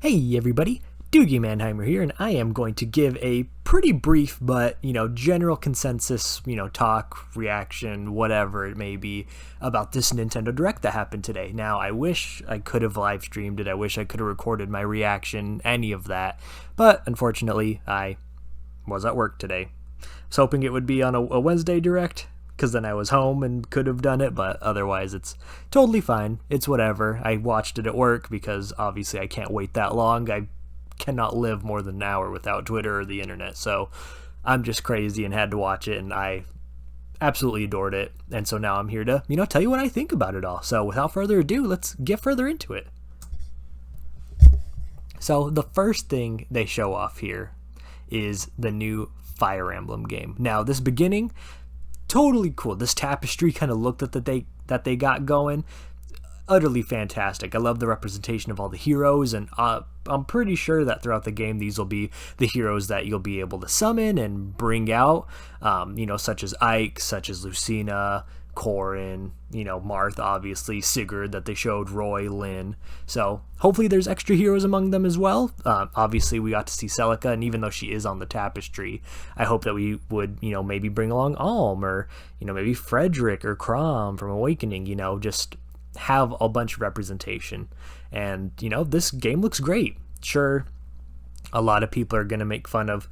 Hey everybody, Doogie Mannheimer here, and I am going to give a pretty brief but, general consensus, talk, reaction, whatever it may be, about this Nintendo Direct that happened today. Now, I wish I could have live streamed it, I wish I could have recorded my reaction, any of that, but unfortunately, I was at work today. I was hoping it would be on a Wednesday Direct, because then I was home and could have done it, but otherwise it's totally fine. It's whatever. I watched it at work because obviously I can't wait that long. I cannot live more than an hour without Twitter or the internet, so I'm just crazy and had to watch it, and I absolutely adored it. And so now I'm here to, tell you what I think about it all. So without further ado, let's get further into it. So the first thing they show off here is the new Fire Emblem game. Now, this beginning, totally cool. This tapestry kind of look that they got going, utterly fantastic. I love the representation of all the heroes, and I'm pretty sure that throughout the game these will be the heroes that you'll be able to summon and bring out, such as Ike, such as Lucina, Corrin, Marth, obviously, Sigurd that they showed, Roy, Lynn. So hopefully there's extra heroes among them as well. Obviously we got to see Celica, and even though she is on the tapestry, I hope that we would, maybe bring along Alm, or, maybe Frederick or Chrom from Awakening, just have a bunch of representation. And, this game looks great. Sure, a lot of people are going to make fun of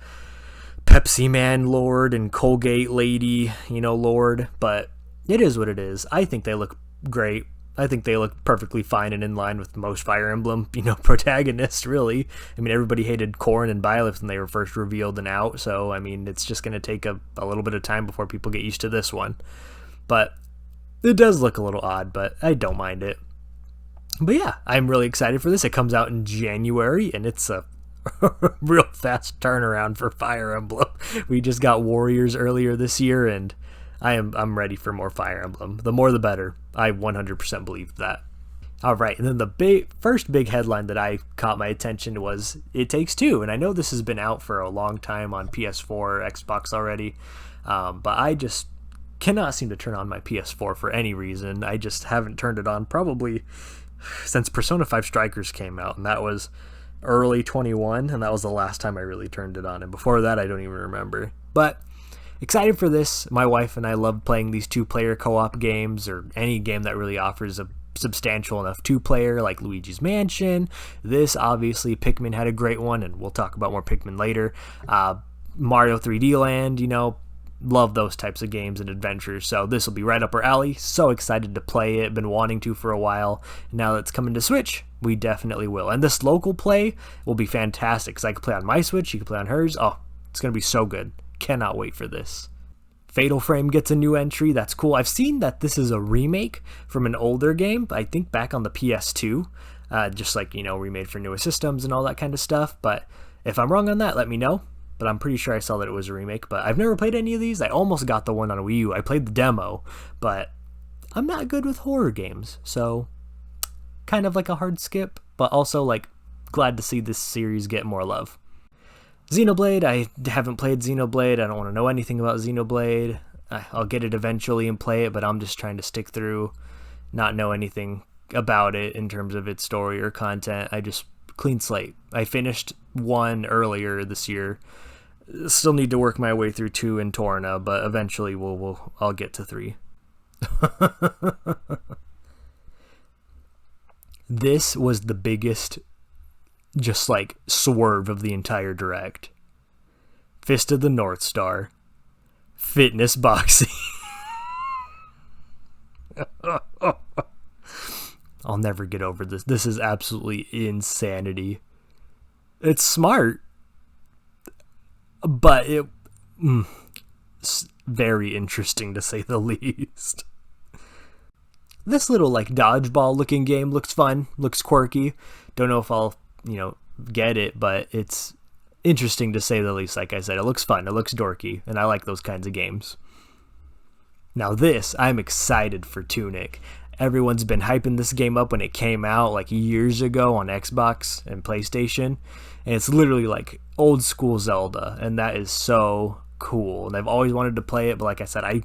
Pepsi Man Lord and Colgate Lady, Lord, but it is what it is. I think they look great. I think they look perfectly fine and in line with most Fire Emblem, protagonists, really. I mean, everybody hated Corrin and Byleth when they were first revealed and out, so, it's just going to take a little bit of time before people get used to this one. But it does look a little odd, but I don't mind it. But yeah, I'm really excited for this. It comes out in January, and it's a real fast turnaround for Fire Emblem. We just got Warriors earlier this year, and I'm ready for more Fire Emblem. The more the better. I 100% believe that. Alright, and then the first big headline that I caught my attention was It Takes Two, and I know this has been out for a long time on PS4 or Xbox already, but I just cannot seem to turn on my PS4 for any reason. I just haven't turned it on probably since Persona 5 Strikers came out, and that was early 21, and that was the last time I really turned it on, and before that I don't even remember. But excited for this. My wife and I love playing these two-player co-op games, or any game that really offers a substantial enough two-player, like Luigi's Mansion. This, obviously, Pikmin had a great one, and we'll talk about more Pikmin later. Mario 3D Land, love those types of games and adventures, so this will be right up our alley. So excited to play it, been wanting to for a while. Now that it's coming to Switch, we definitely will. And this local play will be fantastic, because I can play on my Switch, you can play on hers. Oh, it's going to be so good. Cannot wait for this. Fatal Frame gets a new entry. That's cool. I've seen that this is a remake from an older game, I think back on the PS2, just like, remade for newer systems and all that kind of stuff. But if I'm wrong on that, let me know. But I'm pretty sure I saw that it was a remake. But I've never played any of these. I almost got the one on Wii U. I played the demo, but I'm not good with horror games, so kind of like a hard skip, but also glad to see this series get more love. Xenoblade, I haven't played Xenoblade. I don't want to know anything about Xenoblade. I'll get it eventually and play it, but I'm just trying to stick through, not know anything about it in terms of its story or content. I just clean slate. I finished 1 earlier this year. Still need to work my way through 2 in Torna, but eventually I'll get to 3. This was the biggest swerve of the entire Direct. Fist of the North Star. Fitness boxing. I'll never get over this. This is absolutely insanity. It's smart, but it's very interesting to say the least. This little dodgeball looking game looks fun, looks quirky. Don't know if I'll, get it, but it's interesting to say the least. Like I said, it looks fun, it looks dorky, and I like those kinds of games. Now this, I'm excited for Tunic. Everyone's been hyping this game up when it came out years ago on Xbox and PlayStation, and it's literally old school Zelda, and that is so cool. And I've always wanted to play it, but like I said, I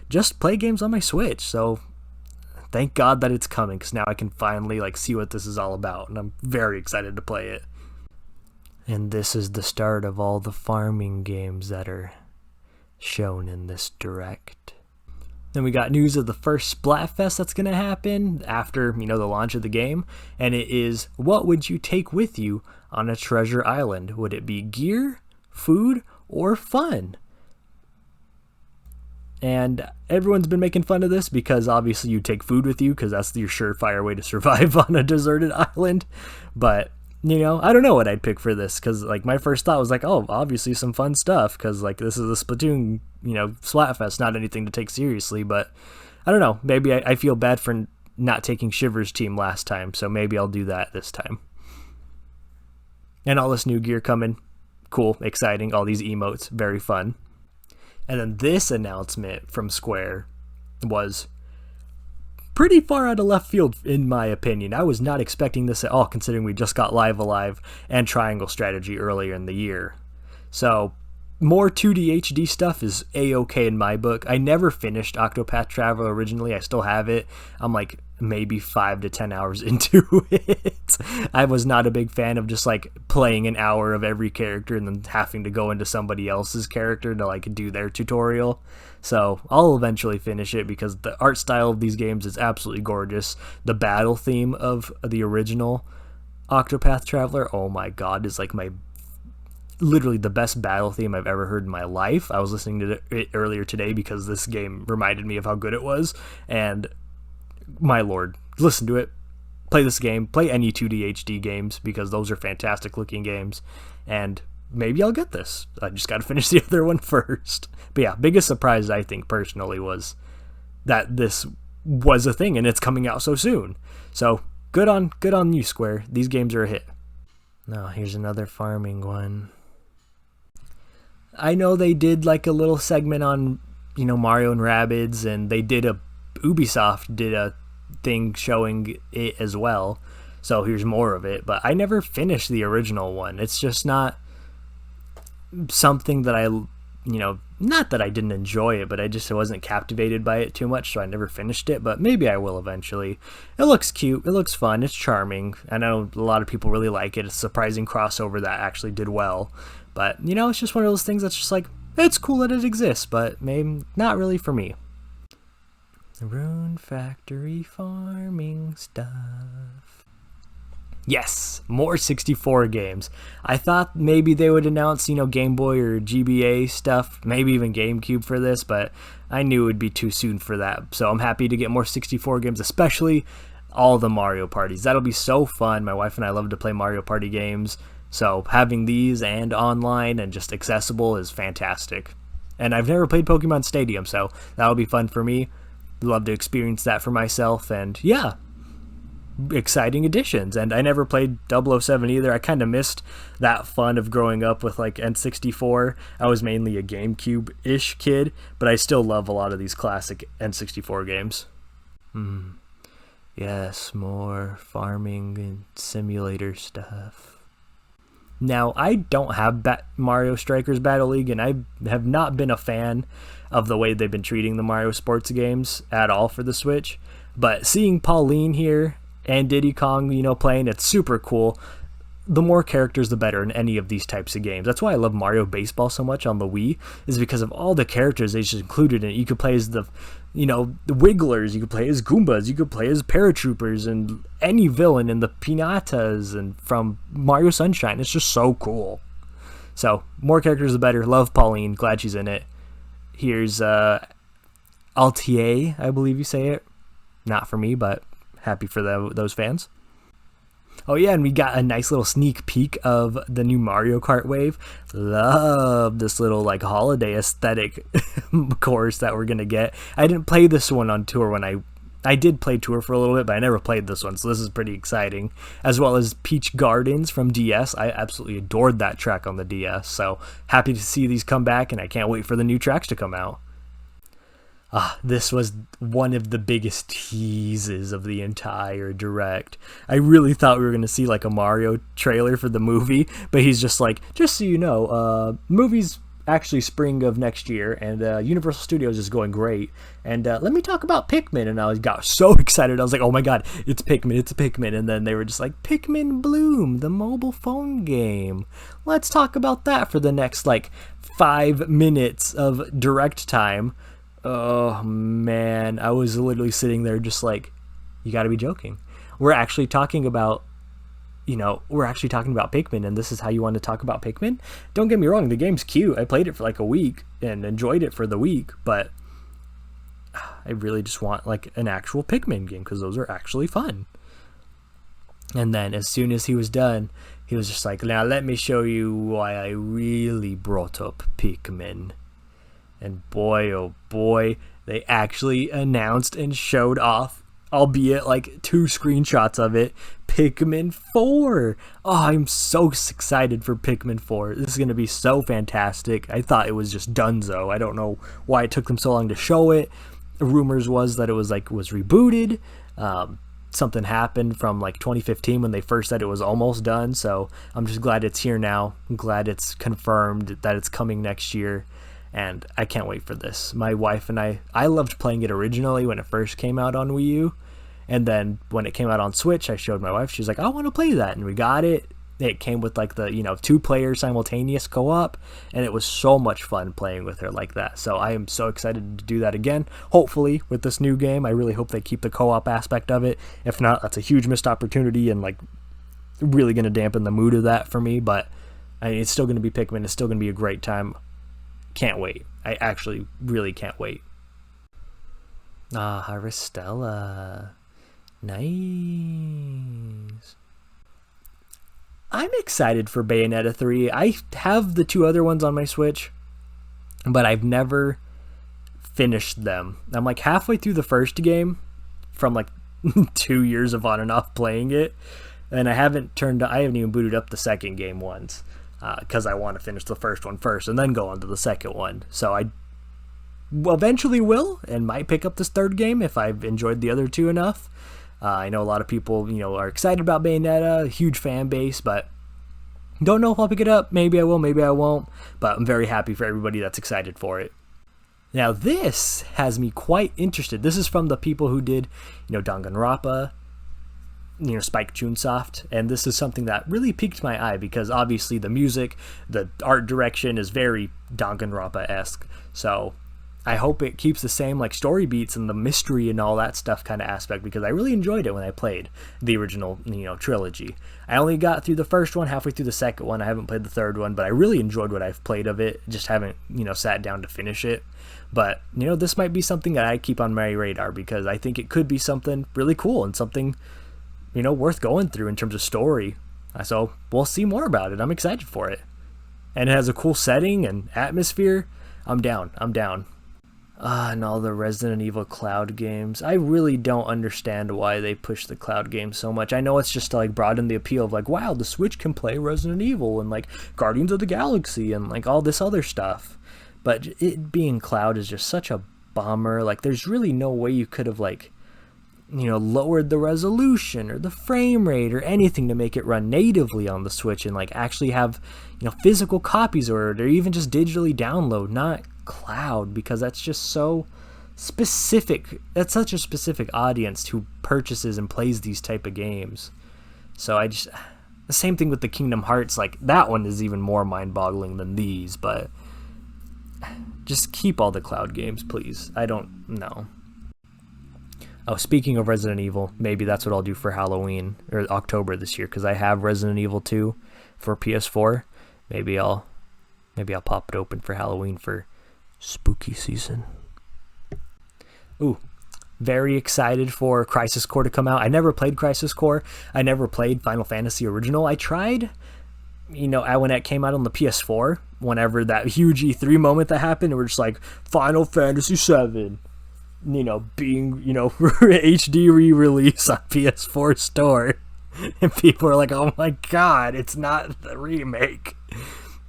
just play games on my Switch, so thank God that it's coming, because now I can finally see what this is all about, and I'm very excited to play it. And this is the start of all the farming games that are shown in this direct. Then we got news of the first Splatfest that's going to happen after, the launch of the game. And it is, what would you take with you on a treasure island? Would it be gear, food, or fun? And everyone's been making fun of this because obviously you take food with you because that's your surefire way to survive on a deserted island. But, I don't know what I'd pick for this because, my first thought was oh, obviously some fun stuff because, this is a Splatoon, Splatfest, not anything to take seriously. But I don't know. Maybe I feel bad for not taking Shiver's team last time, so maybe I'll do that this time. And all this new gear coming. Cool, exciting. All these emotes, very fun. And then this announcement from Square was pretty far out of left field, in my opinion. I was not expecting this at all, considering we just got Live Alive and Triangle Strategy earlier in the year. So, more 2D HD stuff is A-okay in my book. I never finished Octopath Traveler originally. I still have it. I'm maybe 5 to 10 hours into it. I was not a big fan of just playing an hour of every character and then having to go into somebody else's character to do their tutorial. So I'll eventually finish it because the art style of these games is absolutely gorgeous. The battle theme of the original Octopath Traveler, oh my god, is literally the best battle theme I've ever heard in my life. I was listening to it earlier today because this game reminded me of how good it was, and my lord, listen to it. Play this game. Play any 2D HD games because those are fantastic looking games, and maybe I'll get this. I just got to finish the other one first. But yeah, biggest surprise I think personally was that this was a thing and it's coming out so soon. So good on you, Square. These games are a hit. Now here's another farming one. I know they did a little segment on Mario and Rabbids, and Ubisoft did a thing showing it as well. So here's more of it, but I never finished the original one. It's just not something that I, not that I didn't enjoy it, but I just wasn't captivated by it too much, so I never finished it, but maybe I will eventually. It looks cute, it looks fun, it's charming. I know a lot of people really like it. It's a surprising crossover that actually did well, but, it's just one of those things that's just it's cool that it exists, but maybe not really for me. Rune Factory farming stuff. Yes, more 64 games. I thought maybe they would announce, Game Boy or GBA stuff, maybe even GameCube for this, but I knew it would be too soon for that. So I'm happy to get more 64 games, especially all the Mario parties. That'll be so fun. My wife and I love to play Mario Party games, so having these and online and just accessible is fantastic. And I've never played Pokemon Stadium, so that'll be fun for me. Love to experience that for myself, and yeah, exciting additions. And I never played 007 either. I kind of missed that fun of growing up with N64. I was mainly a GameCube-ish kid, but I still love a lot of these classic N64 games. Yes, more farming and simulator stuff. Now, I don't have Mario Strikers Battle League, and I have not been a fan of the way they've been treating the Mario sports games at all for the Switch. But seeing Pauline here and Diddy Kong, playing, it's super cool. The more characters, the better in any of these types of games. That's why I love Mario Baseball so much on the Wii, is because of all the characters they just included in it. You could play as the Wigglers, you could play as Goombas, you could play as Paratroopers, and any villain in the Pinatas and from Mario Sunshine. It's just so cool. So, more characters, the better. Love Pauline. Glad she's in it. Here's Altier, I believe you say it. Not for me, but happy for those fans. Oh yeah, and we got a nice little sneak peek of the new Mario Kart wave. Love this little holiday aesthetic course that we're gonna get. I didn't play this one on tour when I did play Tour for a little bit, but I never played this one, so this is pretty exciting. As well as Peach Gardens from DS. I absolutely adored that track on the DS, so happy to see these come back, and I can't wait for the new tracks to come out. This was one of the biggest teases of the entire direct. I really thought we were going to see a Mario trailer for the movie, but he's just just so you know, movie's actually spring of next year, and Universal Studios is going great. And let me talk about Pikmin. And I got so excited. I was like, oh my god, it's Pikmin, it's Pikmin. And then they were just like, Pikmin Bloom, the mobile phone game. Let's talk about that for the next like 5 minutes of direct time. Oh man, I was literally sitting there just like, you gotta be joking. We're actually talking about Pikmin, and this is how you want to talk about Pikmin? Don't get me wrong, the game's cute. I played it for like a week and enjoyed it for the week, but I really just want like an actual Pikmin game because those are actually fun. And then as soon as he was done, he was just like, now let me show you why I really brought up Pikmin. And boy, oh boy, they actually announced and showed off, albeit like 2 screenshots of it, Pikmin 4. Oh, I'm so excited for Pikmin 4. This is going to be so fantastic. I thought it was just donezo. I don't know why it took them so long to show it. The rumors was that it was rebooted. Something happened from like 2015 when they first said it was almost done. So I'm just glad it's here now. I'm glad it's confirmed that it's coming next year. And I can't wait for this. My wife and I loved playing it originally when it first came out on Wii U. And then when it came out on Switch, I showed my wife. She was like, I want to play that. And we got it. It came with like the, 2-player simultaneous co-op. And it was so much fun playing with her like that. So I am so excited to do that again. Hopefully with this new game, I really hope they keep the co-op aspect of it. If not, that's a huge missed opportunity and like really going to dampen the mood of that for me. But I mean, it's still going to be Pikmin. It's still going to be a great time. Can't wait. I actually really can't wait. Ah, Harvestella. Nice. I'm excited for Bayonetta 3. I have the 2 other ones on my Switch, but I've never finished them. I'm like halfway through the first game from like 2 years of on and off playing it, and I haven't even booted up the second game once because I want to finish the first one first and then go on to the second one. So I eventually will and might pick up this third game if I've enjoyed the other 2 enough. I know a lot of people, are excited about Bayonetta, huge fan base, but don't know if I'll pick it up. Maybe I will, maybe I won't, but I'm very happy for everybody that's excited for it. Now this has me quite interested. This is from the people who did, Danganronpa, Spike Chunsoft, and this is something that really piqued my eye because obviously the music, the art direction is very Danganronpa-esque, so I hope it keeps the same like story beats and the mystery and all that stuff kind of aspect because I really enjoyed it when I played the original, trilogy. I only got through the first one, halfway through the second one. I haven't played the third one, but I really enjoyed what I've played of it. Just haven't, sat down to finish it. But, this might be something that I keep on my radar because I think it could be something really cool and something, worth going through in terms of story. So we'll see more about it. I'm excited for it. And it has a cool setting and atmosphere. I'm down. And all the Resident Evil cloud games. I really don't understand why they push the cloud games so much. I know it's just to like broaden the appeal of like, wow, the Switch can play Resident Evil and like Guardians of the Galaxy and like all this other stuff. But it being cloud is just such a bummer. Like there's really no way you could have like, lowered the resolution or the frame rate or anything to make it run natively on the Switch and like actually have, physical copies or even just digitally download, not cloud, because that's just so specific. That's such a specific audience who purchases and plays these type of games. So the same thing with the Kingdom Hearts, like that one is even more mind-boggling than these, but just keep all the cloud games, please. I don't know. Oh, speaking of Resident Evil, maybe that's what I'll do for Halloween or October this year because I have Resident Evil 2 for PS4. Maybe I'll pop it open for Halloween for spooky season. Ooh, very excited for Crisis Core to come out. I never played Crisis Core. I never played Final Fantasy Original. I tried, when it came out on the PS4, whenever that huge E3 moment that happened, and we're just like, Final Fantasy 7, being, HD re-release on PS4 store. And people are like, oh my god, it's not the remake.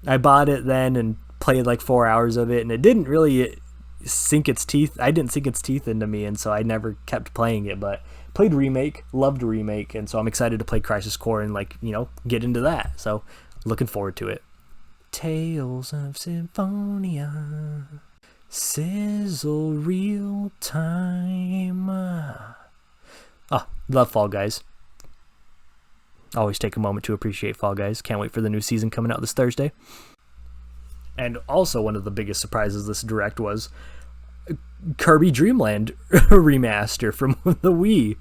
I bought it then and played like 4 hours of it, and it didn't really sink its teeth. I didn't sink its teeth into me, and so I never kept playing it. But played Remake, loved Remake, and so I'm excited to play Crisis Core and get into that. So looking forward to it. Tales of Symphonia. Sizzle real time. Love Fall Guys. Always take a moment to appreciate Fall Guys. Can't wait for the new season coming out this Thursday. And also one of the biggest surprises this Direct was Kirby Dream Land remaster from the Wii.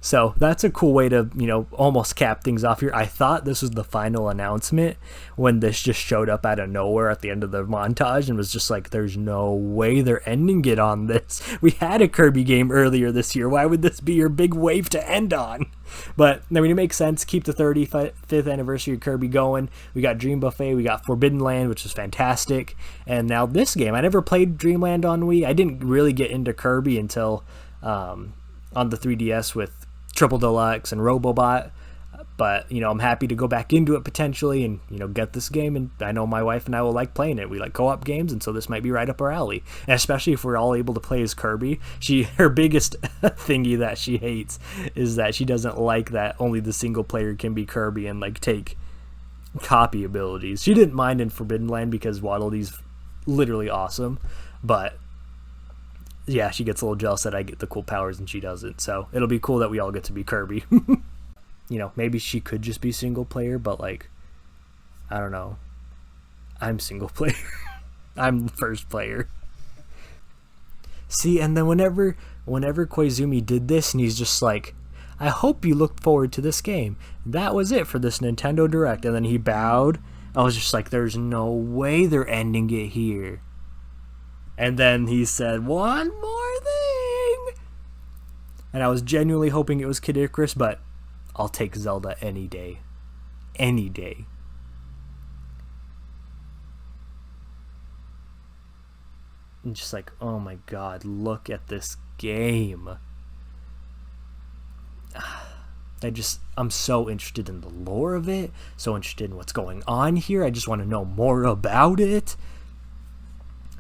So that's a cool way to, almost cap things off here. I thought this was the final announcement when this just showed up out of nowhere at the end of the montage and was just like, there's no way they're ending it on this. We had a Kirby game earlier this year. Why would this be your big wave to end on? But, it makes sense. Keep the 35th anniversary of Kirby going. We got Dream Buffet. We got Forbidden Land, which is fantastic. And now this game. I never played Dreamland on Wii. I didn't really get into Kirby until on the 3DS with Triple Deluxe and Robobot, but I'm happy to go back into it potentially and get this game, and I know my wife and I will like playing it. We like co-op games, and so this might be right up our alley, and especially if we're all able to play as Kirby. Her biggest thingy that she hates is that she doesn't like that only the single player can be Kirby and take copy abilities. She didn't mind in Forbidden Land because Waddle Dee's literally awesome, but yeah, she gets a little jealous that I get the cool powers and she doesn't. So it'll be cool that we all get to be Kirby. Maybe she could just be single player, but I don't know. I'm single player. I'm the first player. See, and then whenever Koizumi did this and he's just like, I hope you look forward to this game. That was it for this Nintendo Direct. And then he bowed. I was just like, there's no way they're ending it here. And then he said, one more thing. And I was genuinely hoping it was Kid Icarus, but I'll take Zelda any day. Any day. And just like, oh my god, look at this game. I'm so interested in the lore of it. So interested in what's going on here. I just want to know more about it.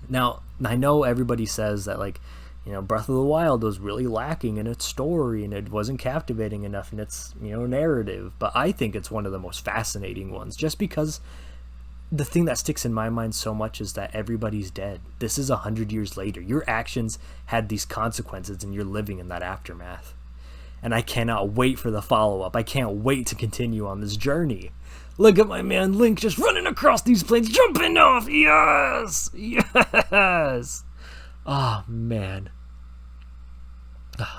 Now, I know everybody says that, Breath of the Wild was really lacking in its story and it wasn't captivating enough in its, narrative. But I think it's one of the most fascinating ones just because the thing that sticks in my mind so much is that everybody's dead. This is 100 years later. Your actions had these consequences and you're living in that aftermath. And I cannot wait for the follow-up. I can't wait to continue on this journey. Look at my man Link just running across these plains, jumping off. Yes! Yes! Oh, man.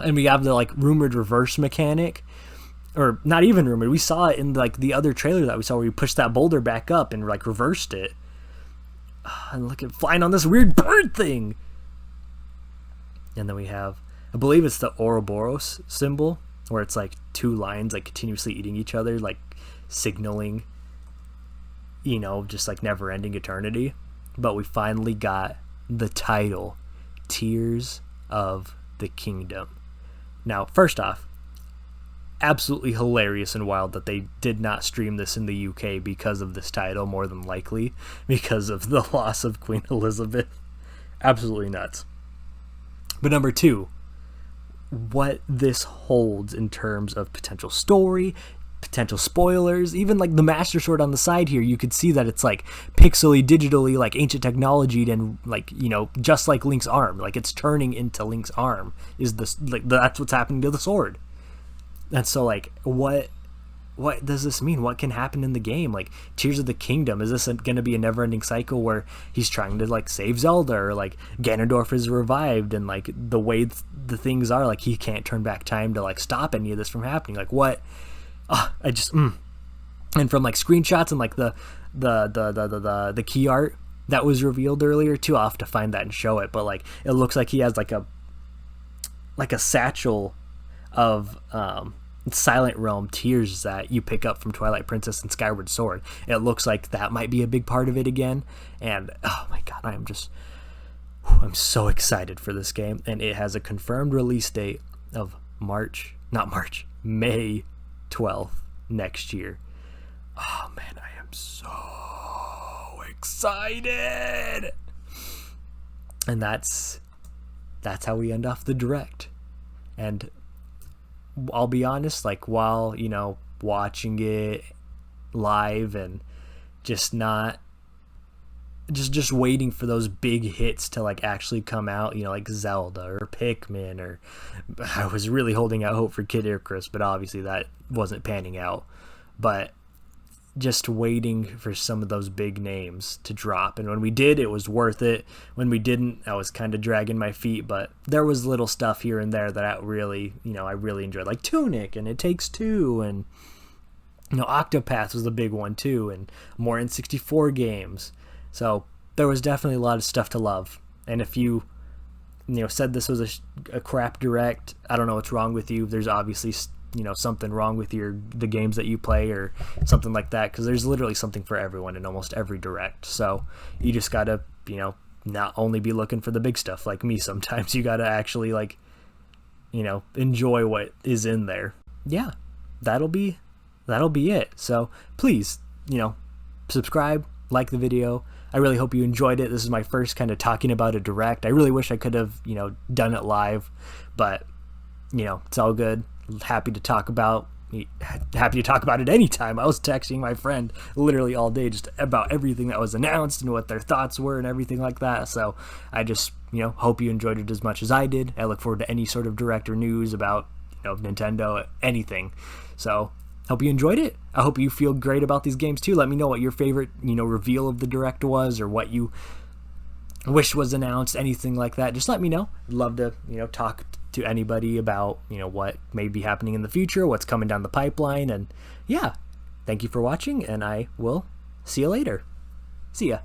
And we have the, rumored reverse mechanic. Or not even rumored. We saw it in, the other trailer that we saw where you pushed that boulder back up and, reversed it. And look at flying on this weird bird thing. And then we have, I believe it's the Ouroboros symbol, where it's, two lions, continuously eating each other, signaling, just never-ending eternity. But we finally got the title, Tears of the Kingdom. Now, first off, absolutely hilarious and wild that they did not stream this in the UK because of this title, more than likely, because of the loss of Queen Elizabeth. Absolutely nuts. But number two, what this holds in terms of potential story, potential spoilers, even the Master Sword on the side here, you could see that it's pixely, digitally, ancient technology, and just like Link's arm, it's turning into Link's arm is this, that's what's happening to the sword. And so what does this mean? What can happen in the game? Tears of the Kingdom, is this going to be a never-ending cycle where he's trying to save Zelda, or Ganondorf is revived, and the way the things are, he can't turn back time to stop any of this from happening? What? I just and from screenshots and the key art that was revealed earlier too. I'll have to find that and show it, but it looks like he has a satchel of Silent Realm tears that you pick up from Twilight Princess and Skyward Sword. It looks like that might be a big part of it again, and oh my god, I'm so excited for this game, and it has a confirmed release date of May 12th next year. Oh man, I am so excited. And that's how we end off the Direct. And I'll be honest, while watching it live and just not just waiting for those big hits to like actually come out, you know, like Zelda or Pikmin, or I was really holding out hope for Kid Icarus, but obviously that wasn't panning out. But just waiting for some of those big names to drop, and when we did, it was worth it. When we didn't, I was kind of dragging my feet, but there was little stuff here and there that I really enjoyed, like Tunic and It Takes Two, and you know, Octopath was the big one too, and more N64 games. So there was definitely a lot of stuff to love. And if you said this was a crap direct, I don't know what's wrong with you. There's obviously, you know, something wrong with the games that you play or something like that, because there's literally something for everyone in almost every direct. So you just gotta, you know, not only be looking for the big stuff like me. Sometimes you gotta actually, like, you know, enjoy what is in there. Yeah, that'll be it. So please, you know, subscribe, like the video. I really hope you enjoyed it. This is my first kind of talking about a direct. I really wish I could have, you know, done it live, but you know, it's all good. Happy to talk about it anytime. I was texting my friend literally all day just about everything that was announced and what their thoughts were and everything like that. So I just, you know, hope you enjoyed it as much as I did. I look forward to any sort of direct or news about, you know, Nintendo, anything. So hope you enjoyed it. I hope you feel great about these games too. Let me know what your favorite, you know, reveal of the direct was, or what you wish was announced, anything like that. Just let me know. I'd love to, you know, talk to anybody about, you know, what may be happening in the future, what's coming down the pipeline. And yeah, thank you for watching, and I will see you later. See ya.